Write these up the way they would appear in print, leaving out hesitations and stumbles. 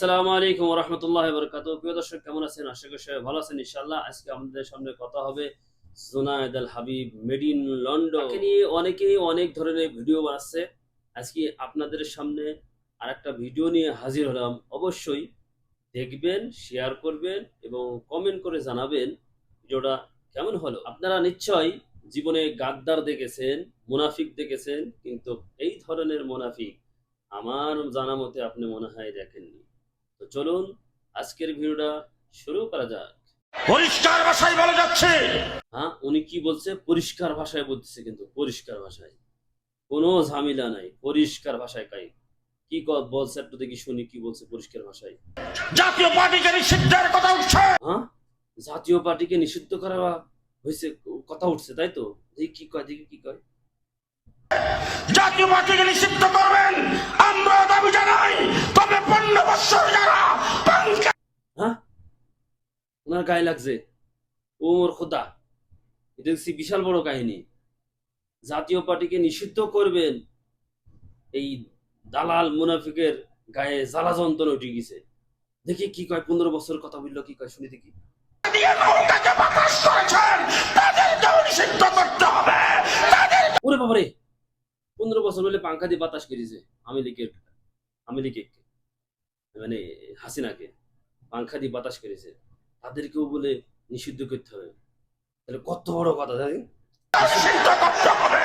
আসসালামু আলাইকুম ওয়া রাহমাতুল্লাহি ওয়া বারাকাতুহু। প্রিয় দর্শক, কেমন আছেন? আশা করি সবাই ভালো আছেন ইনশাআল্লাহ। আজকে আমাদের সামনে কথা হবে জুনায়েদ আল হাবিব মেড ইন লন্ডন। তাকে নিয়ে অনেকেই অনেক ধরনের ভিডিও বানাচ্ছে। আজকে আপনাদের সামনে আরেকটা ভিডিও নিয়ে হাজির হলাম। অবশ্যই দেখবেন, শেয়ার করবেন এবং কমেন্ট করে জানাবেন ভিডিওটা কেমন হলো। আপনারা নিশ্চয়ই জীবনে গাদ্দার দেখেছেন, মুনাফিক দেখেছেন, কিন্তু এই ধরনের মুনাফিক আমার জানা মতে আপনি মনে হয় দেখেননি। তো চলুন আজকের ভিডিওটা শুরু করা যাক। পরিষ্কার ভাষায় বলা যাচ্ছে। হ্যাঁ, উনি কি বলছে? পরিষ্কার ভাষায় বলতেছে, কিন্তু পরিষ্কার ভাষায় কোনো ঝামেলা নাই, পরিষ্কার ভাষায়। কি বলছে একটু দেখি, শুনি কি বলছে পরিষ্কার ভাষায়। জাতীয় পার্টিকে নিষিদ্ধের কথা উঠছে। হ্যাঁ, জাতীয় পার্টিকে নিষিদ্ধ করা হয়েছে, কথা উঠছে, তাই তো? দেখি কি কয়, দেখি কি কয়। জাতীয় পার্টিকে নিষিদ্ধ করবেন আমরা দাবি জানাই, তবে 15 বছর যারা হ্যাঁ, ওনার গায়ে লাগছে। ওর খোদা, এটা দেখছি বিশাল বড় কাহিনী। জাতীয় পার্টিকে নিষিদ্ধ করবেন, এই দালাল মুনাফিকের গায়ে জ্বালা যন্ত্রণা উঠে গেছে। দেখি কি কয়, 15 বছর কথা বললো, কি কয় শুনি দেখি। দিয়ে নৌকাকে বাতাস করেছেন তাদেরকেও নিষিদ্ধ করতে হবে। ওরে বাবারে, 15 বছর হলে পাঙ্খা দিয়ে বাতাস করেছে আমি লিখে মানে হাসিনাকে পাঙ্খা দিয়ে বাতাস করেছে, তাদেরকেও বলে নিষিদ্ধ করতে হবে। তাহলে কত বড় কথা, জানি। নিষিদ্ধ করতে হবে।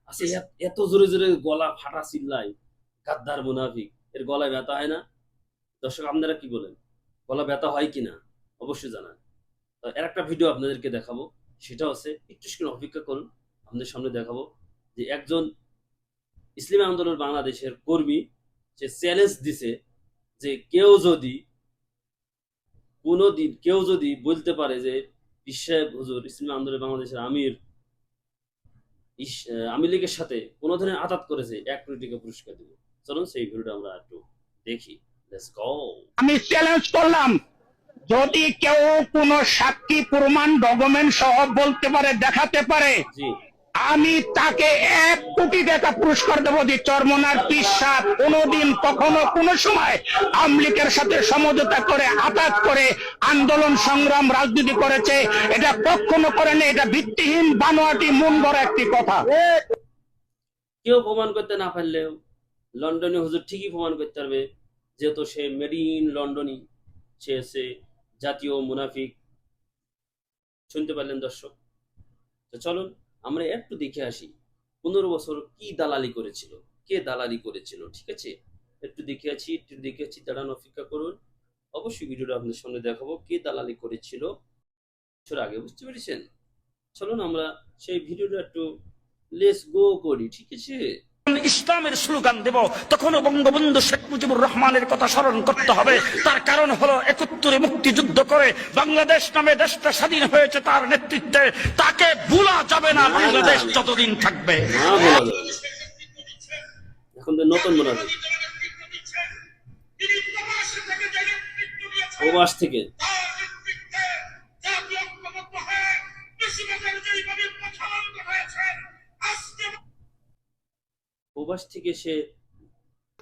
আচ্ছা, এত জোরে জোরে গলা ফাটা চিল্লাই গাদ্দার মুনাফিক, এর গলায় ব্যথা হয় না? দর্শক, আপনারা কি বলেন, গলা ব্যথা হয় কিনা অবশ্যই জানান। তো এর একটা ভিডিও আপনাদেরকে দেখাবো, সেটা হচ্ছে, একটু সেখানে অপেক্ষা করুন, আপনাদের সামনে দেখাবো যে একজন ইসলামী আন্দোলন বাংলাদেশের কর্মী, সে চ্যালেঞ্জ দিছে যে কেউ যদি বলতে পারে যে পীর সাহেব হুজুর ইসলামী আন্দোলন বাংলাদেশের আওয়ামী লীগের সাথে কোনো ধরনের আঘাত করেছে, 1 কোটি টাকা পুরস্কার দেব। চলুন সেই ভিডিওটা আমরা একটু দেখি। Let's go. আমি চ্যালেঞ্জ করলাম, যদি কেউ কোন সাক্ষী প্রমাণ ডকুমেন্ট সহ বলতে পারে, দেখাতে পারে, জি, আমি তাকে 1 কোটি টাকা পুরস্কার দেবো। যে চরমনার পীর সাহেব কোনোদিন কখনো কোনো সময় আওয়ামী লীগের সাথে সমঝোতা করে আঘাত করে আন্দোলন সংগ্রাম রাজনীতি করেছে, এটা কখনো করেনি। এটা ভিত্তিহীন বানোয়াটি মন গড়া একটি কথা। কেউ প্রমাণ করতে না পারলেও লন্ডনে হুজুর ঠিকই প্রমাণ করতে পারবে, যেহেতু সে মেড ইন লন্ডনই, সে জাতীয় মুনাফিক। শুনতে পারলেন দর্শক? তো চলুন আমরা একটু দেখে আসি 15 বছর কি দালালি করেছিল, কে দালালি করেছিল। ঠিক আছে, একটু দেখে আছি, দাঁড়ান, অপেক্ষা করুন। অবশ্যই ভিডিওটা আপনাদের সামনে দেখাবো কে দালালি করেছিল বছর আগে, বুঝতে পেরেছেন? চলুন আমরা সেই ভিডিওটা একটু লেটস গো করি, ঠিক আছে? ইসলামের স্লোগান দেব, তখন বঙ্গবন্ধু শেখ মুজিবুর রহমানের কথা স্মরণ করতে হবে। তার কারণ হলো 71-এ মুক্তিযুদ্ধ করে বাংলাদেশ নামে দেশটা স্বাধীন হয়েছে তার নেতৃত্বে। তাকে ভোলা যাবে না বাংলাদেশ যতদিন থাকবে। না, বলা যাবে না। এখন তো নতুন মুনাফিক প্রবাস থেকে। প্রবাস থেকে সে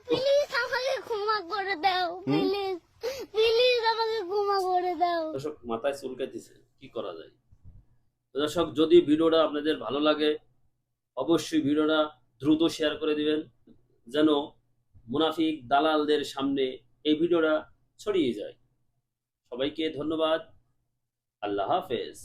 প্লিজ আমাকে ক্ষমা করে দাও, প্লিজ প্লিজ আমাকে ক্ষমা করে দাও। দর্শক মাথায় চুলকাইতেছে, কি করা যায়? তো দর্শক, যদি ভিডিওটা আপনাদের ভালো লাগে অবশ্যই ভিডিওটা দ্রুত শেয়ার করে দিবেন, যেন মুনাফিক দালালদের সামনে এই ভিডিওটা ছড়িয়ে যায়। সবাইকে ধন্যবাদ। আল্লাহ হাফেজ।